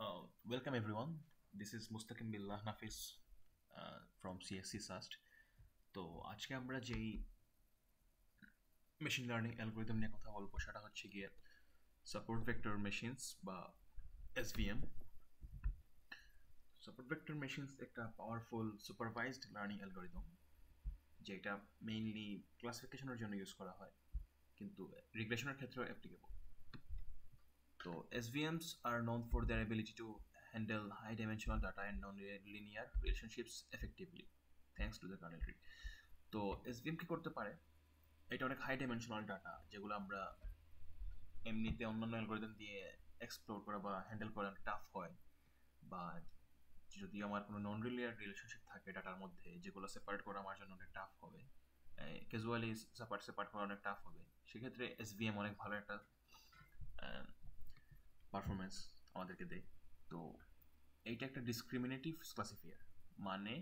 Welcome everyone. This is Mustaqim Billah Nafis from CSC SAST. তো আজকে আমরা যেই মেশিন লার্নিং অ্যালগোরিদম নিয়ে কথা বলবো সেটা হচ্ছে গিয়ে সাপোর্ট ভেক্টর মেশিনস বা এসভিএম। সাপোর্ট ভেক্টর মেশিনস একটা পাওয়ারফুল সুপারভাইজড লার্নিং অ্যালগোরিদম যেটা মেইনলি ক্লাসিফিকেশনের জন্য ইউজ করা হয়, কিন্তু রিগ্রেশনের ক্ষেত্রেও applicable. So SVMs are known for their ability to handle high dimensional data and non-linear relationships effectively thanks to the kernel tree. তো SVM কি করতে পারে? এটা অনেক হাই ডাইমেনশনাল ডাটা যেগুলো আমরা এমনিতে অন্যান্য অ্যালগোরিদম দিয়ে এক্সপ্লোর করা বা হ্যান্ডেল করা টাফ হয়, বা যদি আমার কোনো নন লিনিয়ার রিলেশনশিপ থাকে ডাটার মধ্যে যেগুলো সেপারেট করা আমার জন্য অনেক টাফ হবে, ক্যাজুয়ালি সেপারেট করা অনেক টাফ হবে, সেক্ষেত্রে এসভিএম অনেক ভালো একটা পারফরমেন্স আমাদেরকে দেয়। তো এইটা একটা ডিসক্রিমিনেটিভ ক্লাসিফায়ার, মানে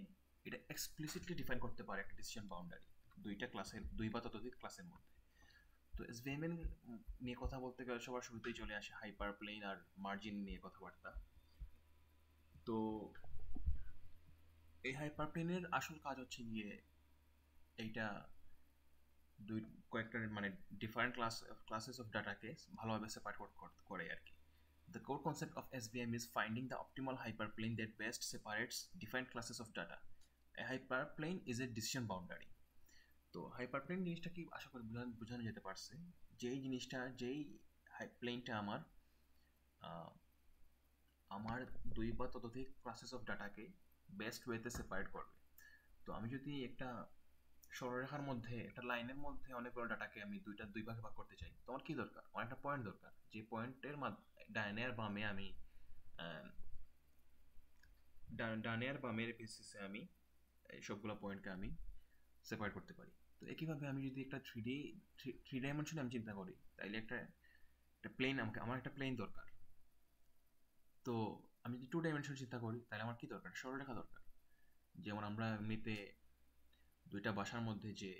এটা এক্সপ্লিসিটলি ডিফাইন করতে পারে একটা ডিসিশন বাউন্ডারি দুইটা ক্লাসের, দুই বা ততোধিক ক্লাসের মধ্যে। তো এসভিএম নিয়ে কথা বলতে গেলে সবার শুরুতেই চলে আসে হাইপার প্লেন আর মার্জিন নিয়ে কথাবার্তা। তো এই হাইপার প্লেনের আসল কাজ হচ্ছে গিয়ে এইটা দুই কয়েকটা মানে ডিফারেন্ট ক্লাসেস অফ ডাটাকে ভালোভাবে সেপারেট করে আর কি। The core concept of SVM is finding the optimal hyperplane that best separates different classes of data. A hyperplane is a decision boundary. তো হাইপারপ্লেন জিনিসটা কি আশা করি বোঝানো যেতে পারছে, যেই প্লেনটা আহ, আমার দুই বা ততোধিক ক্লাসেস অফ ডাটাকে বেস্ট ওয়েতে সেপারেট করবে। তো আমি যদি একটা সরলরেখার মধ্যে একটা লাইনের মধ্যে অনেকগুলো ডাটাকে আমি দুই ভাগে ভাগ করতে চাই, তো আমার কি দরকার? আমার একটা পয়েন্ট দরকার, যে পয়েন্টের ডানে আর বামে আমি আহ, ডানে আর বামের বেসিসে আমি এই সবগুলো পয়েন্টকে আমি সেপারেট করতে পারি। তো একইভাবে আমি যদি একটা থ্রি ডাইমেনশনে আমি চিন্তা করি, তাইলে একটা একটা প্লেন আমার একটা প্লেন দরকার। তো আমি যদি টু ডাইমেনশন চিন্তা করি তাহলে আমার কি দরকার? সরলরেখা দরকার। যেমন আমরা এমনিতে দুইটা বাসার মধ্যে যে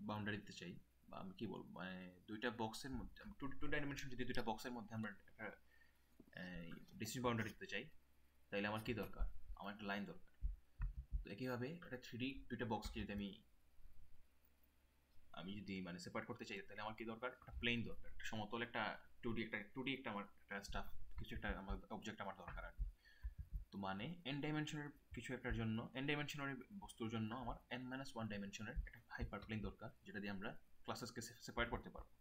বাউন্ডারি দিতে চাই, বা আমি কি বলবো, মানে দুইটা বক্সের মধ্যে টু ডাইমেনশন যদি দুইটা বক্সের মধ্যে আমরা একটা ডিস্টেন্স বাউন্ডারি দিতে চাই, তাহলে আমার কি দরকার? আমার একটা লাইন দরকার। তো একইভাবে একটা থ্রি দুইটা বক্সকে যদি আমি যদি মানে সেপারেট করতে চাই, তাহলে আমার কি দরকার? একটা প্লেন দরকার, একটা সমতল, একটা টু ডি একটা আমার একটা স্টাফ, কিছু একটা আমার অবজেক্ট আমার দরকার আর কি। তো মানে এন ডাইমেনশনের কিছু একটার জন্য, এন ডাইমেনশনের বস্তুর জন্য আমার n-1 ডাইমেনশনের একটা হাইপার প্লেন দরকার, যেটা দিয়ে আমরা ক্লাসেসকে সেপারেট করতে পারবো।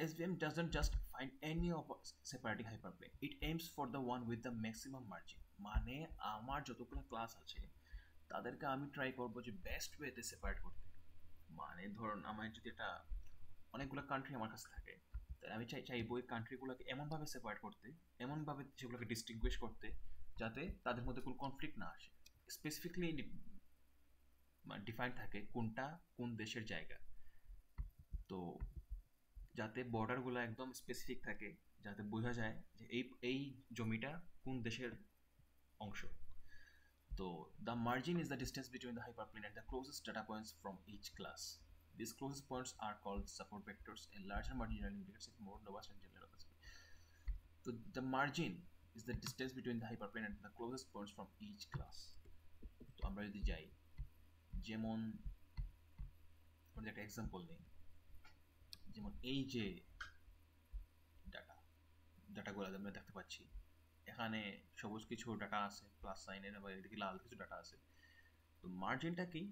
SVM doesn't just find any of separating hyperplane. It aims for the one with the maximum margin. মানে আমার যতগুলো ক্লাস আছে তাদেরকে আমি ট্রাই করবো যে বেস্ট ওয়েতে সেপারেট করতে। মানে ধরুন আমার যদি একটা অনেকগুলো কান্ট্রি আমার কাছে থাকে, তাহলে আমি চাইবো এই কান্ট্রিগুলোকে এমনভাবে সেপারেট করতে, এমনভাবে সেগুলোকে ডিস্টিংগুইশ করতে, যাতে তাদের মধ্যে কোনো কনফ্লিক্ট না আসে, স্পেসিফিকলি ডিফাইন থাকে কোনটা কোন দেশের জায়গা। তো যাতে বর্ডারগুলো একদম স্পেসিফিক থাকে, যাতে বোঝা যায় যে এই জমিটা কোন দেশের অংশ। তো the margin is the distance between the hyperplane and the closest data points from each class. These closest points are called support vectors. A larger margin generally indicates a more robust and general opacity. So the margin is the distance between the hyperplane and the closest points from each class. তো আমরা যদি যাই, যেমন একটা example নেই, যেমন এই যে ডাটাগুলো আমরা দেখতে পাচ্ছি, এখানে সবুজ কিছু ডাটা আছে প্লাস সাইনের, আবার এদিকে লাল কিছু ডাটা আছে। তো মার্জিনটা কি?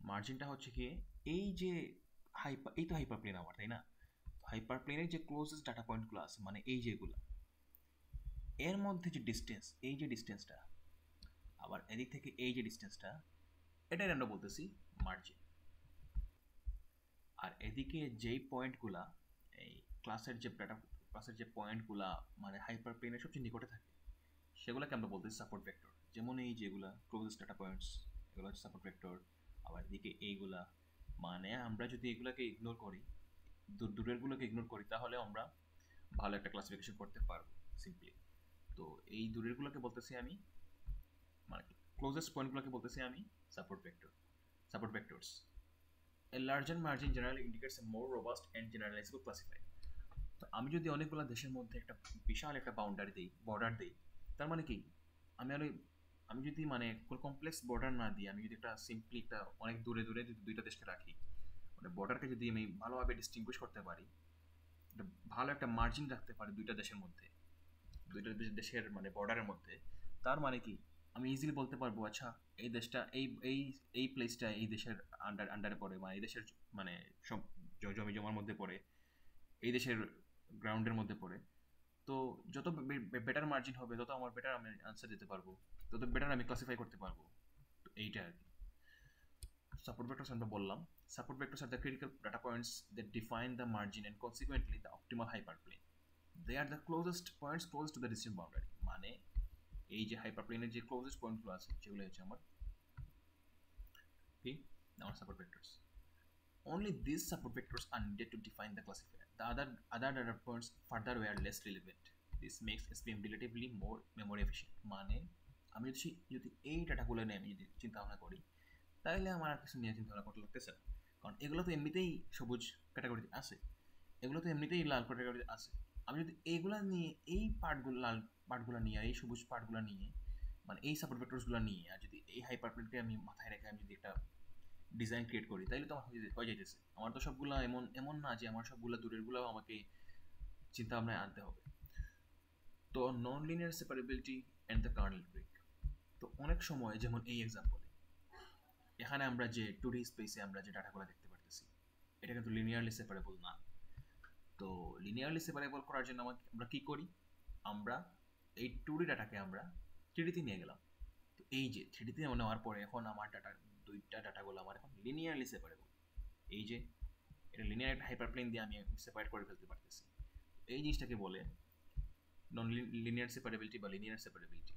মার্জিনটা হচ্ছে কি, এই যে এই তো হাইপার প্লেন আমার, তাই না? হাইপার প্লেনের যে ক্লোজেস্ট ডাটা পয়েন্টগুলো আছে, মানে এই যেগুলো, এর মধ্যে যে ডিস্টেন্স, এই যে ডিস্টেন্সটা, আবার এদিক থেকে এই যে ডিস্টেন্সটা, এটাই আমরা বলতেছি মার্জিন। আর এদিকে যেই পয়েন্টগুলা, এই ক্লাসের যে পয়েন্টগুলা মানে হাইপার প্লেনের সবচেয়ে নিকটে থাকে, সেগুলোকে আমরা বলতেছি সাপোর্ট ভেক্টর। যেমন এই যেগুলা ক্লোজেস্ট ডাটা পয়েন্টস, এগুলো হচ্ছে সাপোর্ট ভেক্টর। আবার এদিকে এইগুলা, মানে আমরা যদি এগুলাকে ইগনোর করি, দূরেরগুলোকে ইগনোর করি, তাহলে আমরা ভালো একটা ক্লাসিফিকেশন করতে পারবো সিম্পলি। তো এই দূরেরগুলোকে বলতেছি আমি, মানে ক্লোজেস্ট পয়েন্টগুলোকে বলতেছি আমি support vectors. A larger margin generally indicates a more robust and generalizable classifier. তো আমি যদি অনেকগুলো দেশের মধ্যে একটা বিশাল একটা বর্ডার দিই, তার মানে কি আমি আর আমি যদি মানে কোনো কমপ্লেক্স বর্ডার না দিই, আমি যদি একটা সিম্পলি একটা অনেক দূরে দূরে যদি দুইটা দেশকে রাখি, মানে বর্ডারকে যদি আমি ভালোভাবে ডিস্টিংগুইশ করতে পারি, একটা ভালো একটা মার্জিন রাখতে পারি দুইটা দেশের মধ্যে, দুইটা দেশের মানে বর্ডারের মধ্যে, তার মানে কি আমি ইজিলি বলতে পারবো আচ্ছা এই দেশটা এই এই প্লেসটা এই দেশের আন্ডারে পড়ে, মানে এই দেশের মানে সব জমি জমার মধ্যে পড়ে, এই দেশের গ্রাউন্ডের মধ্যে পড়ে। তো যত বেটার মার্জিন হবে তত আমার বেটার আমি আনসার দিতে পারবো, তত বেটার আমি ক্লাসিফাই করতে পারবো। তো এইটা আর কি। Support vectors আমরা বললাম, support vectors are the critical data points that define the margin and consequently the optimal hyperplane. They are the closest points close to the decision boundary. মানে এই যে হাইপারপ্লেনের যে ক্লোজেস্ট পয়েন্টগুলো আছে সেগুলো হচ্ছে আমার কি আমার support vectors. Only these support vectors are needed to define the classifier. The other data points further were less relevant. This makes SVM relatively more memory efficient. মানে আমি যদি এই ডাটাগুলো নিয়ে আমি যদি চিন্তা ভাবনা করি, তাহলে আমার আর কিছু নিয়ে চিন্তা ভাবনা করতে লাগতেছে না, কারণ এগুলো তো এমনিতেই সবুজ ক্যাটাগরিতে আছে, এগুলো তো এমনিতেই লাল ক্যাটাগরিতে আছে। আমি যদি এইগুলা নিয়ে এই পার্টগুলো লাল পার্টগুলো নিয়ে এই সবুজ পার্টগুলো নিয়ে মানে এই সাপোর্ট ভেক্টরসগুলো নিয়ে আর যদি এই হাইপারপ্লেনকে আমি মাথায় রেখে আমি যদি একটা ডিজাইন ক্রিয়েট করি, তাইলে তো আমার হয়ে যাইতেছে। আমার তো সবগুলো এমন এমন না যে আমার সবগুলো দূরেরগুলো আমাকে চিন্তা ভাবনায় আনতে হবে। তো non linear separability and the kernel break. তো অনেক সময় যেমন এই এক্সাম্পলে এখানে আমরা যে 2D স্পেসে আমরা যে ডাটাগুলো দেখতে পারতেছি এটা কিন্তু লিনিয়ারলি সেপারেবল না। তো লিনিয়ারলি সেপারেবল করার জন্য আমরা কি করি, আমরা এই 2D ডাটাকে আমরা 3Dতে নিয়ে গেলাম। তো এই যে 3Dতে নেওয়ার পরে এখন আমার দুইটা ডাটাগুলো আমার এখন লিনিয়ারলি সেপারেবল। এই যে এটা লিনিয়ার একটা হাইপারপ্লেন দিয়ে আমি সেপারেট করে ফেলতে পারতেছি। এই জিনিসটাকে বলে নন লিনিয়ার সেপারেবিলিটি বা linear সেপারেবিলিটি।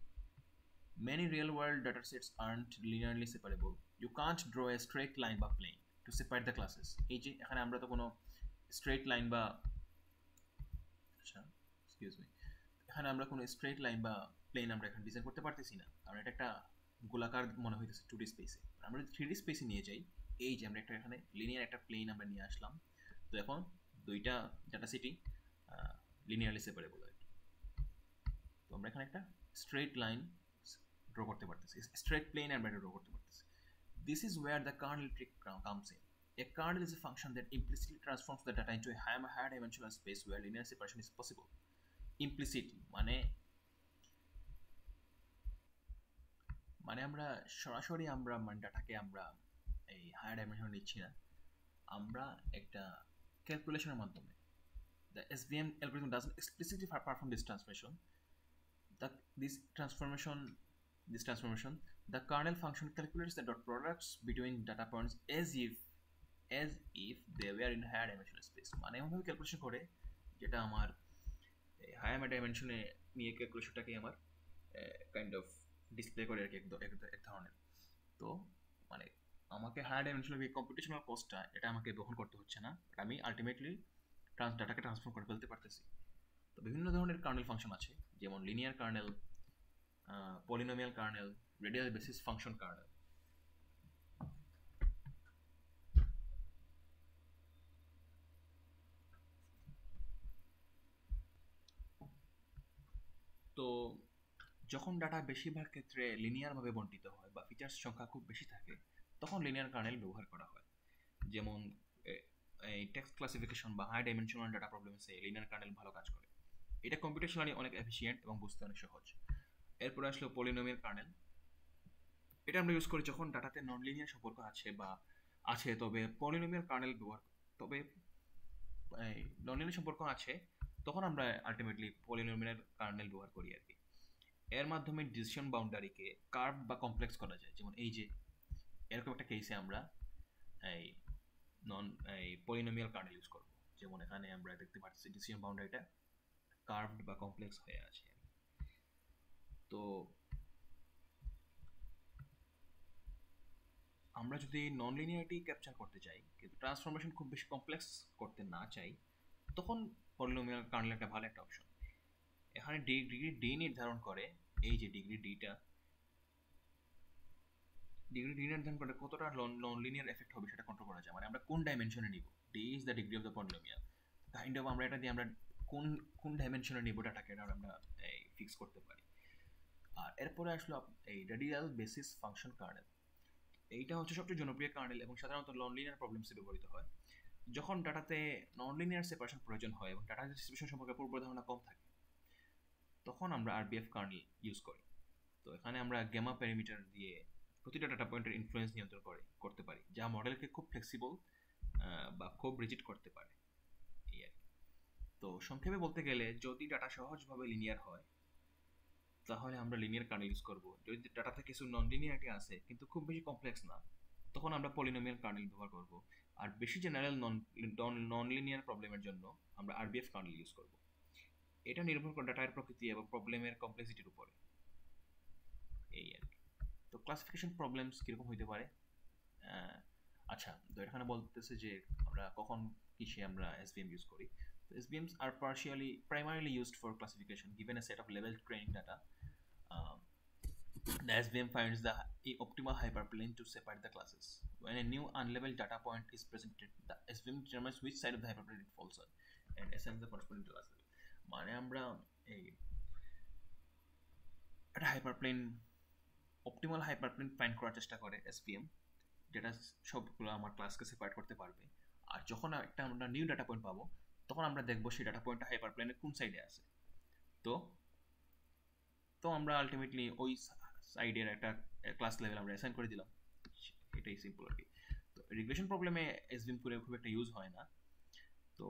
Many real-world datasets aren't linearly separable. You can't draw a straight line বা plane to separate the classes. এই যে এখানে আমরা তো কোনো straight line বা আচ্ছা এক্সকিউজ মি, এখানে আমরা কোনো স্ট্রেট লাইন বা প্লেন আমরা এখানে ডিজাইন করতে পারতেছি না, কারণ এটা একটা গোলাকার মনে হইতেছে 2D স্পেসে। আমরা যদি 3D স্পেসে নিয়ে যাই, এই যে আমরা একটা এখানে লিনিয়ার একটা প্লেন আমরা নিয়ে আসলাম, তো এখন দুইটা ডাটা সেটই লিনিয়ারলি সেপারেবল আর কি। তো আমরা এখানে একটা স্ট্রেট লাইন ড্র করতে পারতেছি, স্ট্রেট প্লেন আমরা ড্র করতে পারতেছি। This is where the kernel trick comes in. A kernel is a function that implicitly transforms the data into a higher dimensional space where linear separation is possible. Implicitly মানে মানে আমরা সরাসরি আমরা মানে ডাটাকে আমরা এই হায়ার ডাইমেনশনে নিচ্ছি না, আমরা একটা ক্যালকুলেশনের মাধ্যমে। The SVM algorithm doesn't explicitly perform this transformation. This transformation, the kernel function calculates the dot products between data points as if they were in higher dimensional space. মানে এমনভাবে ক্যালকুলেশন করে যেটা আমার হায়ার ডাইমেনশনে নিয়ে ক্যালকুলেশনটাকে আমার কাইন্ড অফ ডিসপ্লে করে আর কি এক ধরনের। তো মানে আমাকে হায়ার ডাইমেনশনাল কম্পিউটেশনাল কস্টটা এটা আমাকে বহন করতে হচ্ছে না, আমি আলটিমেটলি ডাটাকে ট্রান্সফর্ম করে ফেলতে পারতেছি। তো বিভিন্ন ধরনের কার্নেল ফাংশন আছে, যেমন linear kernel, polynomial kernel, radial basis function kernel. তো যখন ডাটা বেশিরভাগ ক্ষেত্রে লিনিয়ারভাবে বণ্টিত হয় বা ফিচার্স সংখ্যা খুব বেশি থাকে, তখন লিনিয়ার কার্নেল ব্যবহার করা হয়। যেমন এই টেক্সট ক্লাসিফিকেশন বা হাই ডাইমেনশনাল ডাটা প্রবলেমসে লিনিয়ার কার্নেল ভালো কাজ করে। এটা কম্পিউটেশনালি অনেক এফিশিয়েন্ট এবং বুঝতে অনেক সহজ। এরপরে আসলো পলিনোমিয়াল কার্নেল। এটা আমরা ইউজ করি যখন ডাটাতে নন লিনিয়ার সম্পর্ক আছে তবে পলিনোমিয়াল কার্নেল ব্যবহার, তবে নন লিনিয়ার সম্পর্ক আছে তখন আমরা আলটিমেটলি পলিনোমিয়াল কার্নেল ব্যবহার করি আর কি। এর মাধ্যমে ডিসিশন বাউন্ডারিকে কার্ভ বা কমপ্লেক্স করা যায়। যেমন এই যে এরকম একটা কেসে আমরা এই পলিনোমিয়াল কার্নেল ইউজ করব। যেমন এখানে আমরা দেখতে পাচ্ছি ডিসিশন বাউন্ডারিটা কার্ভড বা কমপ্লেক্স হয়ে আছে। তো আমরা যদি নন লিনিয়ারিটি ক্যাপচার করতে চাই কিন্তু ট্রান্সফরমেশন খুব বেশি কমপ্লেক্স করতে না চাই, তখন পলিনোমিয়াল কার্নেল একটা ভালো একটা অপশন। এখানে ডিগ্রি ডি নির্ধারণ করে, এই যে ডিগ্রি ডি নির্ধারণ করে কতটা নন লিনিয়ার এফেক্ট হবে সেটা কন্ট্রোল করা যায়। মানে আমরা কোন ডাইমেনশনে নিব, D is the degree of the polynomial. Kind of আমরা এটা দিয়ে আমরা কোন কোন ডাইমেনশনে নিব ডাটাকে, এটা আমরা ফিক্স করতে পারি। আর এরপরে আসলো এই রেডিয়াল বেসিস ফাংশন কার্নেল। এইটা হচ্ছে সবচেয়ে জনপ্রিয় কার্নেল এবং সাধারণত নন লিনিয়ার প্রবলেমসে ব্যবহৃত হয়। যখন ডাটাতে নন লিনিয়ার সেপারেশন প্রয়োজন হয় এবং ডাটা ডিস্ট্রিবিউশন সম্পর্কে পূর্ব ধারণা কম থাকে, তখন আমরা আরবিএফ কার্নেল ইউজ করি। তো এখানে আমরা গ্যামা প্যারামিটার দিয়ে প্রতিটা ডাটা পয়েন্টের ইনফ্লুয়েন্স নিয়ন্ত্রণ করতে পারি, যা মডেলকে খুব ফ্লেক্সিবল বা খুব রিজিড করতে পারে। এই আর কি। তো সংক্ষেপে বলতে গেলে, যদি ডাটা সহজভাবে লিনিয়ার হয় তাহলে আমরা লিনিয়ার কার্নেল ইউজ করব। যদি ডাটাতে কিছু নন লিনিয়ারিটি আছে কিন্তু খুব বেশি কমপ্লেক্স না, তখন আমরা পলিনোমিয়াল কার্নেল ব্যবহার করব। আর বেশি জেনারেল নন লিনিয়ার প্রবলেমের জন্য আমরা আরবিএফ কার্নেল ইউজ করব। এটা নির্ভর করে ডাটার প্রকৃতি এবং প্রবলেমের কমপ্লেক্সিটির উপরে। এই আর কি। তো ক্লাসিফিকেশন প্রবলেমস কীরকম হইতে পারে? আচ্ছা, তো এখানে বলতেছে যে আমরা কখন কিসে আমরা SVM ইউজ করি। তো SVMs are primarily used for classification. Given a set of level training data, the SVM finds the optimal hyperplane to separate the classes. When a new unlabeled data point is presented, the SVM determines which side of the hyperplane it falls on and assigns the corresponding class level. মানে আমরা এই একটা হাইপারপ্লেন, optimal হাইপারপ্লেন find করার চেষ্টা করে SVM, যেটা সবগুলো আমার ক্লাসকে সেপারেট করতে পারবে। আর যখন একটা আমরা নিউ ডাটা পয়েন্ট পাবো, তখন আমরা দেখবো সেই ডাটা পয়েন্টটা হাইপারপ্লেনের কোন সাইডে আছে। তো আমরা আলটিমেটলি ওই সাইডের একটা ক্লাস লেভেল আমরা অ্যাসাইন করে দিলাম। এটাই সিম্পল আর কি। তো রিগ্রেশন প্রবলেমে SVM করে খুব একটা ইউজ হয় না। তো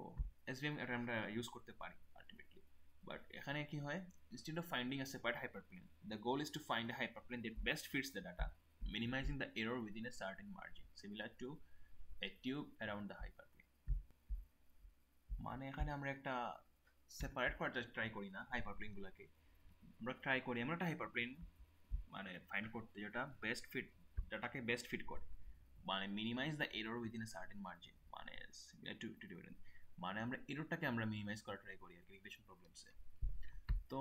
SVM এটা আমরা ইউজ করতে পারি আলটিমেটলি। বাট এখানে কি হয়, instead of finding a separate hyperplane, the goal is to find a hyperplane that best fits the data, minimizing the error within a certain margin, similar to a tube around the hyperplane. মানে এখানে আমরা একটা separate করার try করি না হাইপারপ্লেনগুলোকে, আমরা try করি আমরা একটা হাইপারপ্লেন মানে ফাইন্ড করতে যেটা বেস্ট ফিট, ডাটাকে বেস্ট ফিট করে, মানে minimize the error within a certain margin, মানে মানে আমরা এররটাকে আমরা মিনিমাইজ করার ট্রাই করি আর কি রিগ্রেশন প্রবলেমসে। তো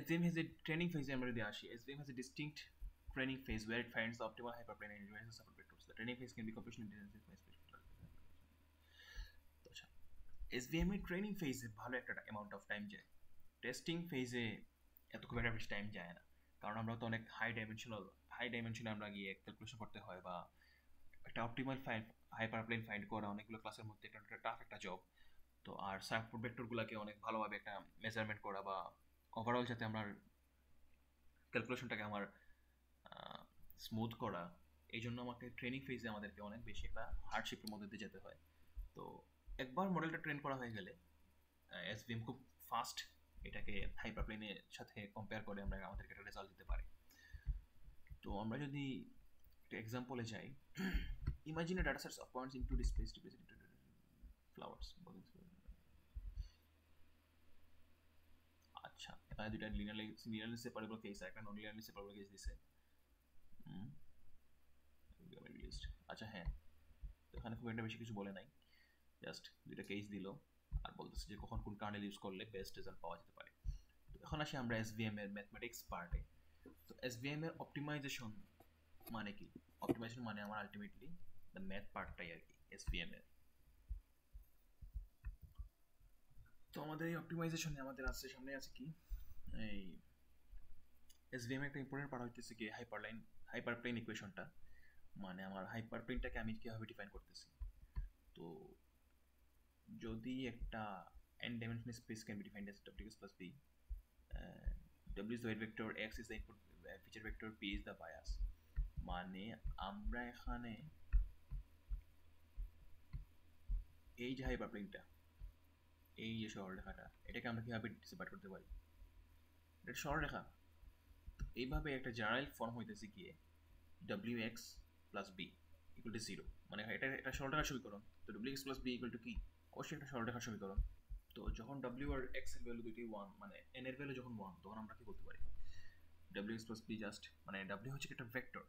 SVM has a training phase আমরা যদি আসি, SVM has a distinct training phase where it finds the optimal hyperplane and revises the support vectors. The training phase can be computationally intensive by special. তো আচ্ছা, SVM এর training ফেজে ভালো একটা amount of time যায়, testing ফেজে এত খুব একটা বেশি টাইম যায় না, কারণ আমরা তো অনেক হাই ডাইমেনশনে আমরা গিয়ে ক্যালকুলেশন করতে হয়, বা একটা অপটিমাল হাইপারপ্লেন ফাইন্ড করা অনেকগুলো ক্লাসের মধ্যে একটা টাফ একটা জব। তো আর সাপোর্ট ভেক্টরগুলোকে অনেক ভালোভাবে একটা মেজারমেন্ট করা বা ওভারঅল যাতে আমার ক্যালকুলেশনটাকে আমার স্মুথ করা, এই জন্য আমাকে ট্রেনিং ফেজে আমাদেরকে অনেক বেশি একটা হার্ডশিপের মধ্যে দিয়ে যেতে হয়। তো একবার মডেলটা ট্রেন করা হয়ে গেলে SVM খুব ফাস্ট এটাকে হাইপারপ্লেনের সাথে কম্পেয়ার করে আমরা আমাদেরকে একটা রেজাল্ট দিতে পারি। তো আমরা যদি একটা এক্সাম্পলে যাই, imagine data sets of points into displace represented flowers. আচ্ছা, এখানে দুইটা লিনিয়ারলি সেপারেবল কেস আর একটা নন লিনিয়ারলি সেপারেবল কেস দিছে। আচ্ছা হ্যাঁ, তো এখানে খুব একটা বেশি কিছু বলে নাই, জাস্ট দুইটা কেস দিল আর বলতেছে যে কখন কোন কার্নেল ইউজ করলে বেস্ট রেজাল্ট পাওয়া যেতে পারে। তো এখন আসি আমরা SVM এর ম্যাথমেটিক্স পার্টে। তো SVM এর অপটিমাইজেশন মানে কি? অপটিমাইজেশন মানে আমার আলটিমেটলি দ্য ম্যাথ পার্টটাই আর কি SVM এর। তো আমাদের এই অপটিমাইজেশনে আমাদের আছে সামনে আছে কি, এই SVM এর একটা ইম্পর্টেন্ট পার্ট হইতেছে কি হাইপারপ্লেন ইকুয়েশনটা, মানে আমার হাইপারপ্লেনটাকে আমি কিভাবে ডিফাইন করতেছি। তো যদি একটা n dimensional space can be defined as W plus B, W is the weight vector, X is the input feature vector, P is the bias, মানে আমরা এখানে এই যে হাইপারপ্লেনটা, এই যে সরলরেখাটা, এটাকে আমরা কিভাবে সেপারেট করতে পারি? এটা সরলরেখা, এইভাবে একটা জেনারেল ফর্ম হইতেছে গিয়ে WX plus B equal to 0, মানে এটা একটা সরলরেখার সমীকরণ। তো WX plus B equal to কি? অবশ্যই একটা সরলরেখার সমীকরণ। তো যখন W আর X এর ভ্যালু দুইটি 1, মানে n এর ভ্যালু যখন 1, তখন আমরা কি করতে পারি? WX plus B জাস্ট, মানে W হচ্ছে একটা ভেক্টর,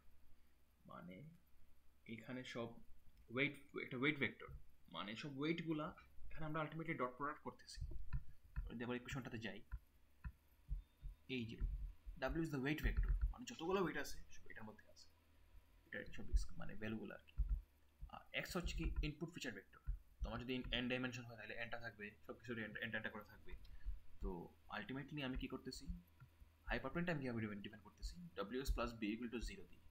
মানে এখানে সব ওয়েট, একটা ওয়েট ভেক্টর, মানে সব ওয়েটগুলা এখানে আমরা আলটিমেটলি ডট প্রোডাক্ট করতেছি। যদি আবার ইকুয়েশনটাতে যাই, এই যে W is the weight vector, মানে যতগুলো ওয়েট আছে সব এটার মধ্যে আছে, এটা সব মানে ভ্যালুগুলো আর কি। আর X হচ্ছে কি ইনপুট ফিচার ভেক্টর। তো আমার যদি n ডাইমেনশন হয় তাহলে nটা থাকবে, সবকিছুর nটা করে থাকবে। তো আলটিমেটলি আমি কি করতেছি, হাইপারপ্লেনটা আমি কিভাবে ডিফাইন করতেছি, ws plus b equal to 0 দিই।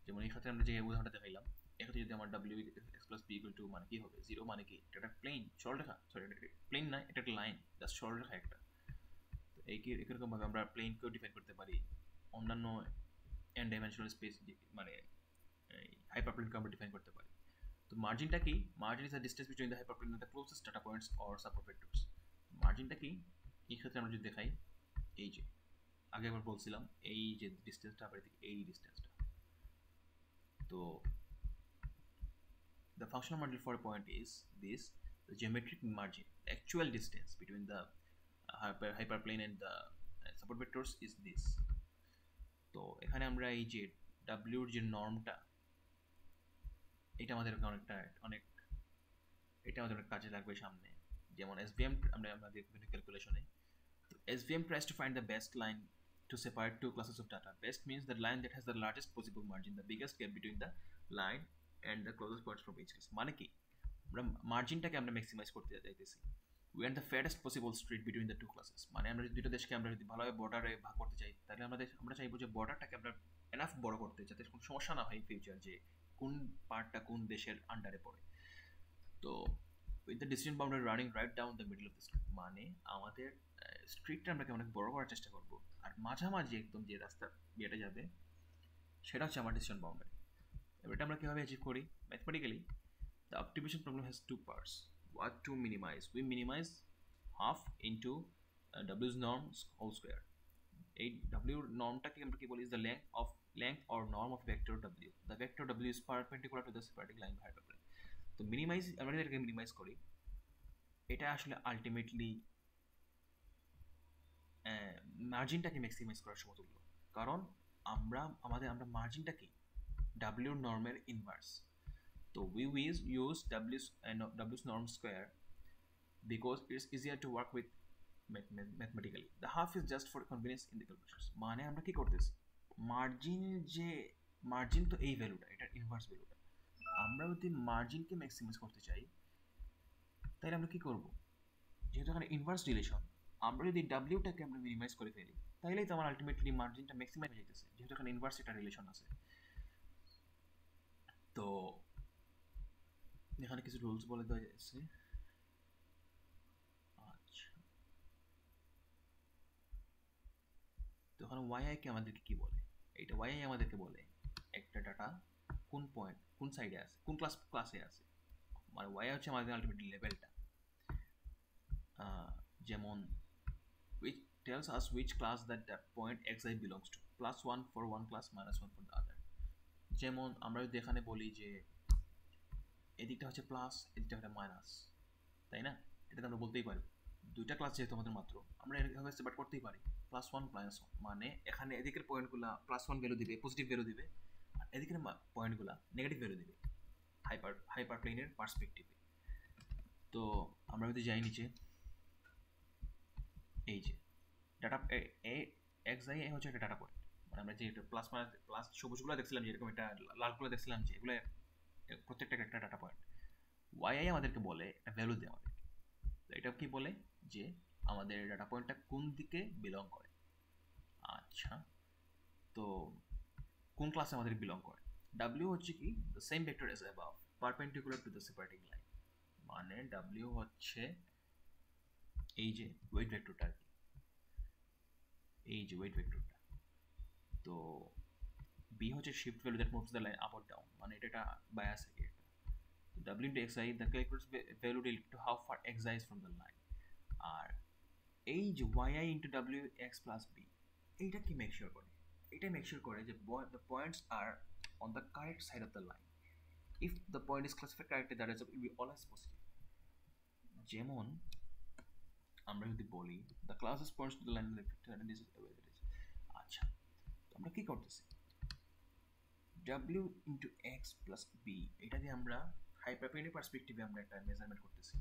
যেমন এই ক্ষেত্রে আমরা যে উদাহরণটা দেখাইলাম, এক্ষেত্রে যদি আমার w(x plus b equal to মানে কি হবে 0, মানে কি এটা একটা প্লেন সরলরেখা, সরি এটা প্লেন না, এটা একটা লাইন, জাস্ট সরলরেখা একটা। তো এইরকম ভাবে আমরা প্লেনকেও ডিফাইন করতে পারি, অন্যান্য n ডাইমেনশনাল স্পেস মানে হাইপারপ্লেনকে আমরা ডিফাইন করতে পারি। তো মার্জিনটা কি, margin is the distance between the hyperplane and the closest data points or support vectors. মার্জিনটা কি, এই ক্ষেত্রে আমরা যদি দেখাই, এই যে আগে একবার বলছিলাম এই যে ডিসটেন্সটা আবার এই ডিসটেন্সটা। তো the functional model for a point is this: the geometric margin, the actual distance between the hyperplane and the support vectors is this. তো এখানে আমরা এই যে w এর যে নর্মটা, এটা আমাদের অনেক এটা আমাদের অনেক কাজে লাগবে সামনে। যেমন SVM আমরা বিভিন্ন ক্যালকুলেশনে, তো SVM tries to find the best line to separate two classes of data. Best means the line that has the largest possible margin, the biggest gap between the line and the closest points from each class. মানে কি, আমরা মার্জিনটাকে আমরা maximise করতে চাইতেছি। We want the fairest possible street between the two classes. মানে আমরা যদি দুটো দেশকে আমরা যদি ভালোভাবে বর্ডারে ভাগ করতে চাই, তাহলে আমরা চাইবো যে বর্ডারটাকে আমরা এনাফ বড় করতে, যাতে কোনো সমস্যা না হয় ইন ফিউচার যে কোন পার্টটা কোন দেশের আন্ডারে পড়ে। তো with the distance boundary running write down the middle of the street, মানে আমাদের স্ট্রিটটা আমরা অনেক বড় করার চেষ্টা করবো, আর মাঝামাঝি একদম যে রাস্তা ইয়েটা যাবে সেটা হচ্ছে আমার ডিসটেন্স বাউন্ডারি। এবার এটা আমরা কীভাবে অ্যাচিভ করি mathematically? The optimization problem has two parts. What to minimize? We minimize half into w's norm whole square. A w normটাকে আমরা কি বলি, is the length or norm of vector w. The vector w is perpendicular to the separating line by hyperplane. তো minimise, আমরা এটাকে minimise করি, এটা আসলে ultimately মার্জিনটাকে maximise করার সমতুল্য। কারণ আমরা মার্জিনটা কি, w নর্মের inverse. So we will use w's norm square because it's easier to work with mathematically. The half is just for convenience in the calculations. মানে আমরা কি করতেছি, মার্জিন তো এই ভ্যালুটা, এটা ইনভার্স ভ্যালুটা, আমরা যদি মার্জিনকে ম্যাক্সিমাইজ করতে চাই তাহলে আমরা কি করব, যেহেতু এখানে ইনভার্স রিলেশন, আমরা যদি ডাব্লিউটাকে আমরা মিনিমাইজ করে ফেলি তাহলেই তো আমার আলটিমেটলি মার্জিনটা ম্যাক্সিমাইজ হয়ে যেতেছে, যেহেতু এখানে ইনভার্স একটা রিলেশন আছে। তো এখানে কিছু রুলস বলে দেওয়া যাচ্ছে। আচ্ছা, তো এখানে ওয়াই কে আমাদেরকে কি বলে, এইটা ওয়াই আমাদেরকে বলে একটা ডাটা কোন পয়েন্ট কোন সাইডে আছে, কোন ক্লাসে আছে, মানে ওয়াই হচ্ছে আমাদের আলটিমেটলি লেভেলটা। যেমন which tells us which class that point xi belongs to, +1 for one class, -1 for the other. যেমন আমরা যদি এখানে বলি যে এদিকটা হচ্ছে প্লাস, এদিকটা হচ্ছে মাইনাস, তাই না? এটা আমরা বলতেই পারি, দুইটা ক্লাস যেহেতু আমাদের মাত্র, আমরা এভাবে সেপারেট করতেই পারি +1 -1, মানে এখানে এদিকের পয়েন্টগুলো +1 ভ্যালু দিবে, পজিটিভ ভ্যালু দিবে, আর এদিকের পয়েন্টগুলো নেগেটিভ ভ্যালু দিবে হাইপার প্লেনের পার্সপেক্টিভে। তো আমরা যদি যাই নিচে, এই যে ডাটা xi হচ্ছে একটা ডাটা পয়েন্ট, মানে আমরা যে প্লাস সবুজগুলো দেখছিলাম, যেরকম একটা লালগুলো দেখছিলাম, যে এগুলো প্রত্যেকটা একটা ডাটা পয়েন্ট। yi আমাদেরকে বলে একটা ভ্যালু দেয় আমাদেরকে, তো এটা কি বলে যে আমাদের ডাটা পয়েন্টটা কোন দিকে বিলং করে। আচ্ছা, তো কোন ক্লাসে আমাদের বিলং করে, w হচ্ছে কি the same vector as above perpendicular to the separating line, মানে w হচ্ছে এই যে ওয়েট ভেক্টরটা, এই যে ওয়েট ভেক্টরটা। তো b হচ্ছে shift value that moves the line up or down, মানে এটা বায়াস থাকে এটা। w into xi the calculates value related to how far xi is from the line, আর এই যে yi into w x plus b, এইটা কি make sure করে, এটা মেক শিওর করে যে the points are on the correct side of the line. If the point is classified correctly, that result will be always positive. যেমন আমরা যদি বলি the closest points to the line and this is the way it is. আচ্ছা, তো আমরা কি করতেছি, w into x plus b, এটা দিয়ে আমরা হাইপারপ্লেনের পার্সপেক্টিভে আমরা একটা মেজারমেন্ট করতেছি,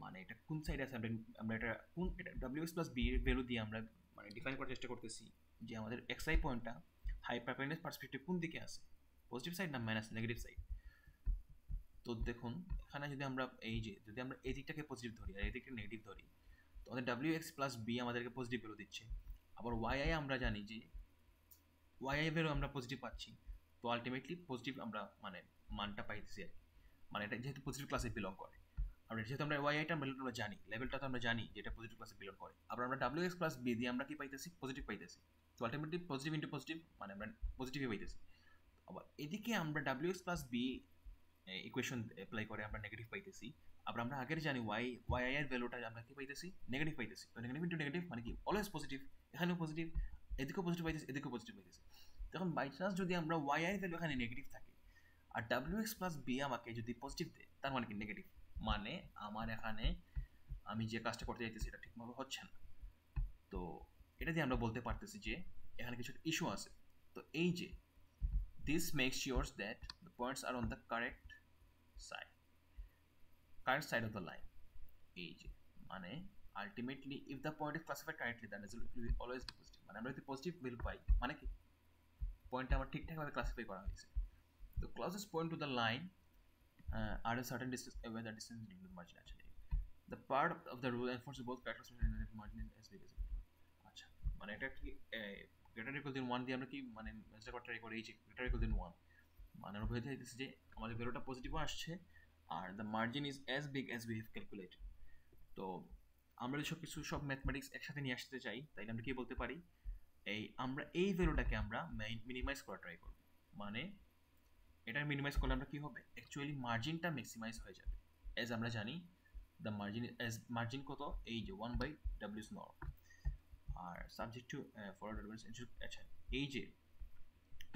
মানে এটা কোন সাইডে আছে, আমরা এটা কোন এটা wx plus b এর ভ্যালু দিয়ে আমরা মানে ডিফাইন করার চেষ্টা করতেছি যে আমাদের xi পয়েন্টটা হাইপারপ্লেনের পার্সপেক্টিভ কোন দিকে আছে, পজিটিভ সাইড না মাইনাস নেগেটিভ সাইড। তো তো দেখুন এখানে যদি আমরা যদি আমরা এই দিকটাকে পজিটিভ ধরি আর এই দিকটা নেগেটিভ ধরি, তো আমাদের ডাব্লিউ এক্স প্লাস বি আমাদেরকে পজিটিভ ভ্যালু দিচ্ছে। আবার ওয়াই আই আমরা জানি যে ওয়াই আই ভ্যালু আমরা পজিটিভ পাচ্ছি, তো আলটিমেটলি পজিটিভ আমরা মানে মানটা পাইতেছি আর কি। মানে এটা যেহেতু পজিটিভ ক্লাসে বিলং করে, আমরা যেহেতু আমরা ওয়াই আইটা ভ্যালুটা আমরা জানি, লেভেলটা তো আমরা জানি যে এটা পজিটিভ ক্লাসে বিলং করে। আবার আমরা ডাব্লিউ এক্স প্লাস বি দিয়ে আমরা কি পাইতেছি? পজিটিভ পাইতেছি। তো আলটিমেটলি পজিটিভ ইন্টু পজিটিভ মানে আমরা পজিটিভই পাইতেছি। আবার এদিকে আমরা W X plus B equation apply করে আমরা নেগেটিভ পাইতেছি। আবার আমরা আগের জানি ওয়াই আই এর ভ্যালুটা আমরা কি পাইতেছি? নেগেটিভ পাইতেছি। তো নেগেটিভ ইন্টু নেগেটিভ মানে কি? Always positive. এখানেও পজিটিভ, এদিকেও পজিটিভ পাইতেছি, এদিকেও পজিটিভ পাইতেছি। তখন বাই চান্স যদি আমরা ওয়াই আই ভ্যালু এখানে নেগেটিভ থাকে আর ডাব্লিউ এক্স প্লাস বি আমাকে যদি পজিটিভ দেয়, তার মানে কি নেগেটিভ, মানে আমার এখানে আমি যে কাজটা করতে চাইতেছি এটা ঠিকমতো হচ্ছে না। তো এটা দিয়ে আমরা বলতে পারতেছি যে এখানে কিছু ইস্যু আছে। তো এই যে this makes sure that the points are on the correct side of the line. এই যে মানে ultimately if the point is classified correctly then result will be always be positive। মানে আমরা যদি পজিটিভ ভ্যালু পাই মানে কি পয়েন্টটা আমার ঠিকঠাকভাবে ক্লাসিফাই করা হয়েছে। The closest point to the line are a certain distance away, the distance in the margin actually. The part of the rule enforces both characteristics and the margin is as big as possible. আচ্ছা মানে এটা কি greater equal than 1 দিয়ে আমরা কি মানে measure করতে try করি এই যে greater equal than 1 মানে আমরা বুঝতে চাইতেছি যে আমাদের ভ্যালুটা পজিটিভও আসছে আর the margin is as big as we have calculated। তো আমরা যদি সব ম্যাথমেটিক্স একসাথে নিয়ে আসতে চাই তাইলে আমরা কি বলতে পারি, আমরা এই ভ্যালুটাকে আমরা মিনিমাইজ করা ট্রাই করব। মানে এটা মিনিমাইজ করলে আমরা কি হবে, অ্যাকচুয়ালি মার্জিনটা ম্যাক্সিমাইজ হয়ে যাবে। অ্যাজ আমরা জানি দ্য মার্জিন কত, এই যে 1/w নর্ম। আর সাবজেক্ট টু ফরওয়ার্ড অ্যাডভান্স। আচ্ছা এই যে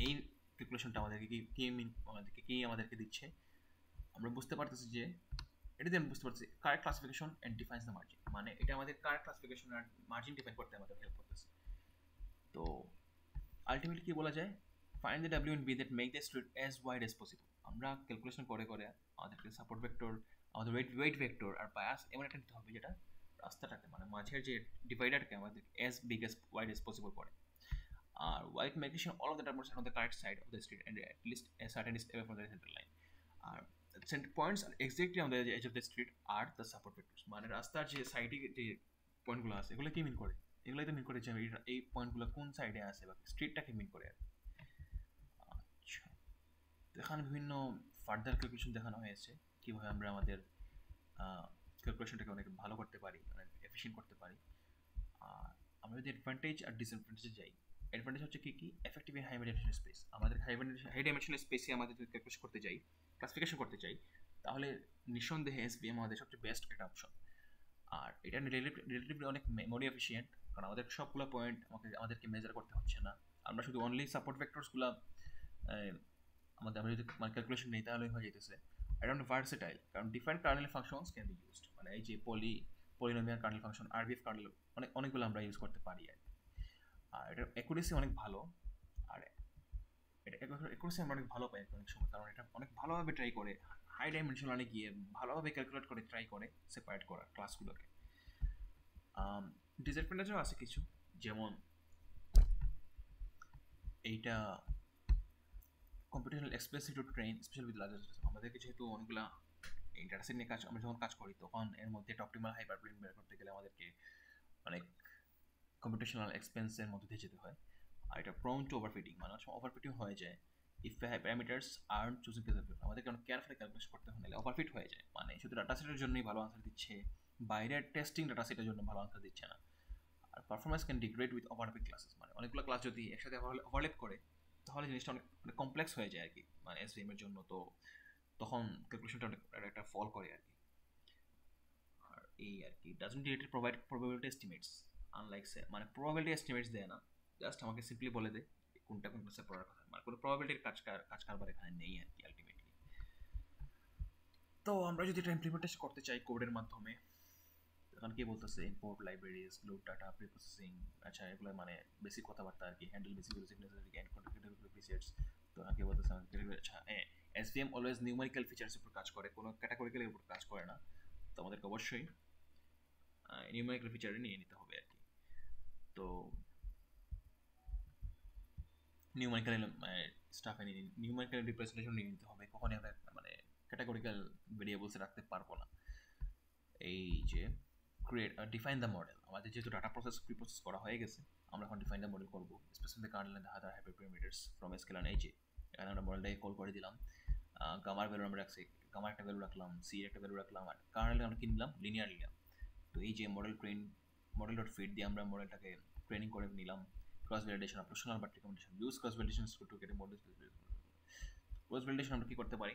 এই ক্যালকুলেশনটা আমাদেরকে আমাদেরকে দিচ্ছে, আমরা বুঝতে পারতেছি যে এটা দিয়ে আমি বুঝতে পারছি correct classification and defines the margin. মানে এটা আমাদের কারেক্ট ক্লাসিফিকেশন আর মার্জিন ডিফাইন করতে আমাদের হেল্প করতেছে। তো আলটিমেটলি কি বলা যায়, find the W and B that make the street as wide as possible. আমরা ক্যালকুলেশন করে আমাদেরকে সাপোর্ট ভেক্টর, আমাদের ওয়েট ভেক্টর আর বায়াস এমন একটা নিতে হবে যেটা রাস্তাটাকে মানে মাঝের যে ডিভাইডারকে আমাদের as big as wide as possible করে। আর while making sure all of the terminals are on the correct side of the street and at least a certain distance away from the center line. R center points are exactly on the edge of the street are the support vectors। মানে রাস্তার যে সাইডে যে পয়েন্টগুলো আছে এগুলো কি মিন করে, এগুলোই তো মিন করে যে এই পয়েন্টগুলো কোন সাইডে আছে বা স্ট্রিটটাকে মিন করে। আচ্ছা তো এখানে বিভিন্ন ফার্দার ক্যালকুলেশন দেখানো হয়েছে কীভাবে আমরা আমাদের ক্যালকুলেশনটাকে অনেক ভালো করতে পারি, অনেক এফিশিয়েন্ট করতে পারি। আর আমরা যদি অ্যাডভান্টেজ আর ডিসঅ্যাডভান্টেজে যাই, অ্যাডভান্টেজ হচ্ছে কি effective in high dimensional space. আমাদের হাই ডাইমেনশনাল স্পেসে আমাদের যদি ক্যালকুলেশন করতে চাই, ক্লাসিফিকেশন করতে চাই, তাহলে নিঃসন্দেহে এসভিএম আমাদের সবচেয়ে বেস্ট একটা অপশন। আর এটা রিলেটিভলি অনেক মেমোরি এফিশিয়েন্ট, কারণ আমাদের সবগুলো পয়েন্ট আমাদেরকে মেজার করতে হচ্ছে না। আমরা শুধু অনলি সাপোর্ট ভেক্টরসগুলো আমরা যদি ক্যালকুলেশন নেই তাহলে হয়ে যেতেছে। অ্যারাউন্ড ভার্সেটাইল, কারণ different kernel functions can be used. মানে এই যে পলিনোমিয়াল কার্নেল ফাংশন, আরবিএফ কার্নেল অনেকগুলো আমরা ইউজ করতে পারি আর কি। আর এটার অ্যাকুরেসি অনেক ভালো। আর এটা অ্যাকুরেসি আমরা অনেক ভালো পাই অনেক সময়, কারণ এটা অনেক ভালোভাবে ট্রাই করে হাই ডাইমেনশনালে গিয়ে ভালোভাবে ক্যালকুলেট করে ট্রাই করে সেপারেট করা ক্লাসগুলোকে। ডিসঅ্যাডভান্টেজও আছে কিছু, যেমন এইটা computational expressive to train special with larger. আমাদেরকে যেহেতু অনেকগুলো এই ডাটা সেট নিয়ে আমরা যখন কাজ করি তখন এর মধ্যে একটা অপটিমাল হাইপারপ্লেন বের করতে গেলে আমাদেরকে অনেক কম্পিউটেশনাল এক্সপেন্সের মধ্যে দিয়ে যেতে হয়। আর এটা প্রোন টু ওভারফিটিং, মানে ওভারফিটিং হয়ে যায় if parameters earn choosing carefully. আমাদেরকে অনেক কেয়ারফুলি ক্যালকুলেশন করতে হয়, নাহলে ওভারফিট হয়ে যায়। মানে শুধু ডাটা সেটের জন্যই ভালো আনসার দিচ্ছে, বাইরের টেস্টিং ডাটা সেটের জন্য ভালো আনসার দিচ্ছে না। আর performance can degrade with overlapping classes, মানে অনেকগুলো ক্লাস যদি একসাথে ওভারল্যাপ করে তাহলে জিনিসটা অনেক কমপ্লেক্স হয়ে যায় আর কি, মানে এসভিএম এর জন্য। তো তখন ক্যালকুলেশনটা অনেক একটা ফল করে আর কি। আর এই আর কি doesn't directly provide probability estimates, unlike মানে প্রবাবিলিটি এস্টিমেটস দেয় না, জাস্ট আমাকে সিম্পলি বলে দেয় কোনটা কোন ক্লাসে পড়ার কথা, মানে কোনো প্রবাবিলিটির কাজ কারবার এখানে নেই আর কি আলটিমেটলি। তো আমরা যদি এটা ইমপ্লিমেন্টেশন করতে চাই কোডের মাধ্যমে, তখন কি বলতেছে import libraries, load data, pre processing, আচ্ছা এগুলো মানে বেসিক কথাবার্তা আর কি, handle basic necessary and control presets. তো কি বলতেছে আচ্ছা এসভিএম অলওয়েজ নিউমেরিক্যাল ফিচার্সের উপর কাজ করে, কোনো ক্যাটাগরিক্যালের উপর কাজ করে না। তো আমাদেরকে অবশ্যই নিউমেরিক্যাল ফিচারে নিয়ে নিতে হবে আর কি। তো নিউমেরিক্যাল স্টাফ নিউমেরিক্যাল রিপ্রেজেন্টেশন নিয়ে নিতে হবে, কখনই আমরা মানে ক্যাটাগরিক্যাল ভেরিয়েবলস রাখতে পারবো না। এই যে ডিফাইন দ্য মডেল, আমাদের যেহেতু ডাটা প্রি প্রসেস করা হয়ে গেছে, আমরা এখন ডিফাইন দ্য মডেল করবো। Specific kernel and other hyperparameters from scaler. এই যে এখানে আমরা মডেলটাকে কল করে দিলাম, গামার ভ্যালু আমরা রাখছি, গামার একটা ভ্যালু রাখলাম, সি একটা ভ্যালু রাখলাম, আর কার্নেল আমরা কি নিলাম, লিনিয়ার নিলাম। তো এই যে মডেল ডট ফিট দিয়ে আমরা মডেলটাকে ট্রেনিং করে নিলাম। Cross validation, operational but recommendation, use cross validation to get A model. Cross validation আমরা কি করতে পারি,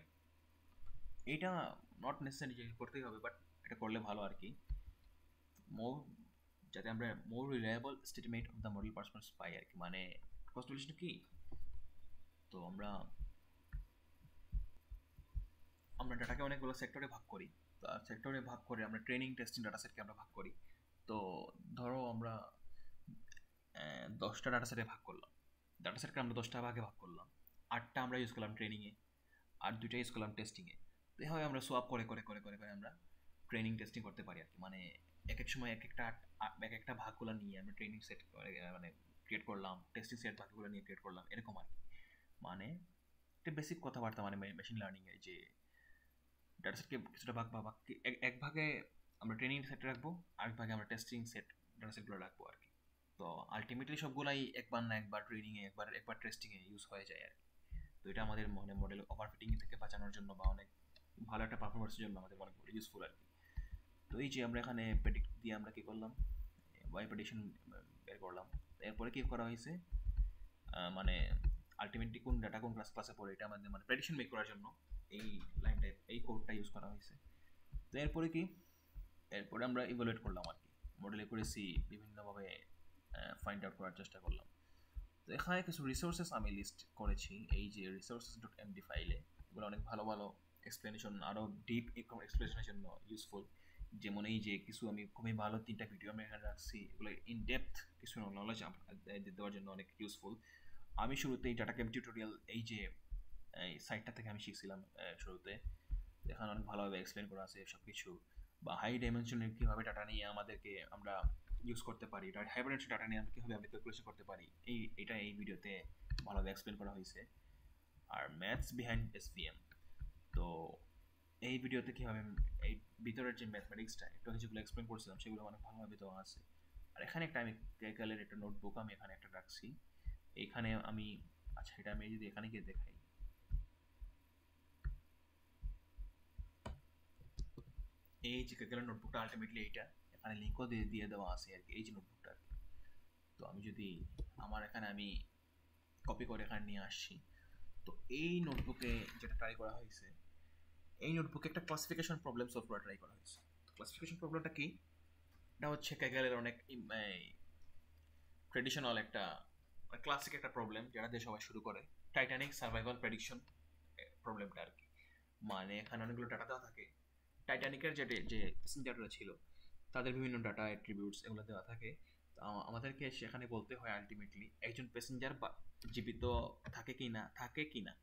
এটা নট নেসেসারি যে করতেই হবে, বাট এটা করলে ভালো আর কি, মোর যাতে আমরা more reliable statement of the model performance পাই আর কি। মানে ক্রস ভ্যালিডেশন কি, তো আমরা ডাটাকে অনেকগুলো সেক্টরে ভাগ করি। তো সেক্টরে ভাগ করে আমরা ট্রেনিং টেস্টিং ডাটা সেটকে আমরা ভাগ করি। তো ধরো আমরা 10টা ডাটা সেটে ভাগ করলাম, ডাটা সেটকে আমরা 10টা ভাগে ভাগ করলাম, 8টা আমরা ইউজ করলাম ট্রেনিংয়ে, আর 2টা ইউজ করলাম টেস্টিংয়ে। তো এভাবে আমরা সোয়াপ করে করে করে করে করে আমরা ট্রেনিং টেস্টিং করতে পারি আর কি। মানে এক এক সময় এক একটা ভাগগুলো নিয়ে আমরা ট্রেনিং সেট মানে ক্রিয়েট করলাম, টেস্টিং সেট ভাগগুলো নিয়ে ক্রিয়েট করলাম, এরকম আর কি। মানে একটা বেসিক কথাবার্তা মানে মেশিন লার্নিংয়ে, যে ডাটা সেটকে কিছুটা ভাগ বা এক ভাগে আমরা ট্রেনিং সেট রাখবো, আরেক ভাগে আমরা টেস্টিং সেট ডাটা সেটগুলো রাখবো আর কি। তো আলটিমেটলি সবগুলাই একবার না একবার ট্রেনিংয়ে, একবার টেস্টিংয়ে ইউজ হয়ে যায় আর কি। তো এটা আমাদের মডেল ওভারফিটিং থেকে বাঁচানোর জন্য বা অনেক ভালো একটা পারফরমেন্সের জন্য আমাদের অনেক ইউজফুল আর কি। তো এই যে আমরা এখানে প্রেডিক্ট দিয়ে আমরা কি করলাম, ওয়াই প্রেডিকশন বের করলাম। এরপরে কি করা হয়েছে, মানে আলটিমেটলি কোন ডাটা কোন ক্লাসে পড়ে এটা আমাদের মানে প্রেডিকশন মেক করার জন্য এই লাইনটা, এই কোডটা ইউজ করা হয়েছে। তো এরপরে কি, এরপরে আমরা ইভালুয়েট করলাম আর কি, মডেল একুরেসি বিভিন্নভাবে ফাইন্ড আউট করার চেষ্টা করলাম। তো এখানে কিছু রিসোর্সেস আমি লিস্ট করেছি এই যে রিসোর্সেস ডট এমডি ফাইলে। এগুলো অনেক ভালো ভালো এক্সপ্লেনেশন, আরও ডিপ এক্সপ্লেনেশনের জন্য ইউজফুল। যেমন এই যে কিছু আমি খুবই ভালো 3টা ভিডিও আমি এখানে রাখছি, এগুলো ইন ডেপথ কিছু নলেজ দেওয়ার জন্য অনেক ইউজফুল। আমি শুরুতেই ডাটা কেম টিউটোরিয়াল এই যে এই সাইটটা থেকে আমি শিখছিলাম শুরুতে। এখানে অনেক ভালোভাবে এক্সপ্লেন করা আছে সব কিছু, বা হাই ডাইমেনশনের কীভাবে ডাটা নিয়ে আমাদেরকে আমরা ইউজ করতে পারি, হাই ডাইমেনশন ডাটা নিয়ে আমরা কীভাবে আমরা ক্যালকুলেশন করতে পারি, এটা এই ভিডিওতে ভালোভাবে এক্সপ্লেন করা হয়েছে। আর ম্যাথস বিহাইন্ড এসভিএম, তো এই ভিডিওতে কীভাবে এই ভিতরের যে ম্যাথমেটিক্সটা একটু যেগুলো এক্সপ্লেন করছিলাম সেগুলো অনেক ভালোভাবে দেওয়া আছে। আর এখানে একটা আমি ক্যালকুলেটর একটা নোটবুক আমি এখানে একটা রাখছি, এইখানে আমি, আচ্ছা এটা আমি যদি এখানে গিয়ে দেখাই, এই যে ক্যালকুলেটর নোটবুকটা আলটিমেটলি এইটা এখানে লিঙ্কও দিয়ে দেওয়া আছে আর কি, এই যে নোটবুকটা। তো আমি যদি আমার এখানে আমি কপি করে এখানে নিয়ে আসছি, তো এই নোটবুকে যেটা ট্রাই করা হয়েছে, এই নোটবুকে একটা ক্লাসিফিকেশন প্রবলেম সলভ করা ট্রাই করা হয়েছে। তো ক্লাসিফিকেশন প্রবলেমটা কি, এটা হচ্ছে ক্যাগালের অনেক ট্রেডিশনাল একটা ক্লাসিক একটা প্রবলেম যেটা দিয়ে সবাই শুরু করে, টাইটানিক সার্ভাইভাল প্রেডিকশন প্রবলেমটা আর কি। মানে এখানে অনেকগুলো ডাটা দেওয়া থাকে, টাইটানিকের যে প্যাসেঞ্জাররা ছিল তাদের বিভিন্ন ডাটা অ্যাট্রিবিউটস এগুলো দেওয়া থাকে। তো আমাদেরকে সেখানে বলতে হয় আলটিমেটলি একজন প্যাসেঞ্জার জীবিত থাকে কি না,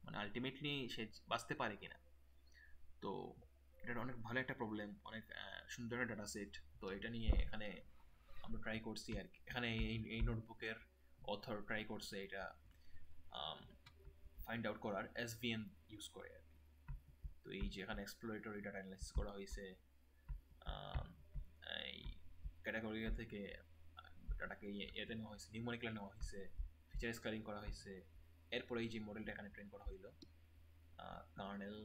মানে আলটিমেটলি সে বাঁচতে পারে কিনা। তো এটা অনেক ভালো একটা প্রবলেম, অনেক সুন্দর একটা ডাটা সেট। তো এটা নিয়ে এখানে আমরা ট্রাই করছি আর কি। এখানে এই নোটবুকের অথর ট্রাই করছে এটা ফাইন্ড আউট করার এসভিএম ইউজ করে আর কি। তো এই যে এখানে এক্সপ্লোরেটরি ডাটা অ্যানালাইসিস করা হয়েছে, এই ক্যাটাগরি থেকে ডাটাকে এতে নেওয়া হয়েছে, নিউমরিক্যাল নেওয়া হয়েছে, ফিচার স্কেলিং করা হয়েছে। এরপরে এই যে মডেলটা এখানে ট্রেন করা হইলো কার্নেল,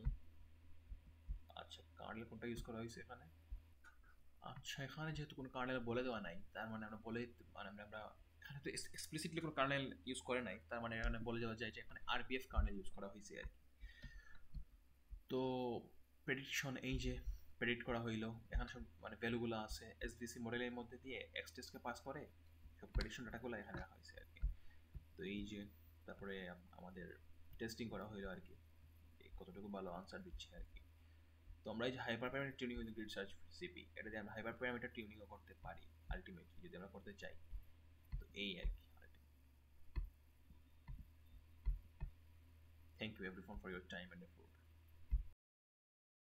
আচ্ছা কার্নেল কোনটা ইউজ করা হয়েছে এখানে, আচ্ছা এখানে যেহেতু কোনো কার্নেল বলে দেওয়া নাই, তার মানে আমরা আমরা এখানে তো এক্সপ্লিসিটলি কোনো কার্নেল ইউজ করে নাই, তার মানে এখানে বলে দেওয়া যায় যে এখানে আরবিএফ কার্নেল ইউজ করা হয়েছে আর কি। তো প্রেডিকশন এই যে প্রেডিক্ট করা হইলো, এখানে সব মানে ভ্যালুগুলো আছে এসভিসি মডেলের মধ্যে দিয়ে এক্সটেসকে পাস করে সব প্রেডিকশন ডাটাগুলো এখানে রাখা হয়েছে আর কি। তো এই যে তারপরে আমাদের টেস্টিং করা হইলো আর কি, কতটুকু ভালো আনসার দিচ্ছে আর কি। তো আমরা এই যে hyper parameter tuning with grid search CP, এটা দিয়ে আমরা হাইপার প্যারামিটার টিউনিংও করতে পারি আলটিমেটলি যদি আমরা করতে চাই। তো এই আর কি। Thank you everyone for your time and effort.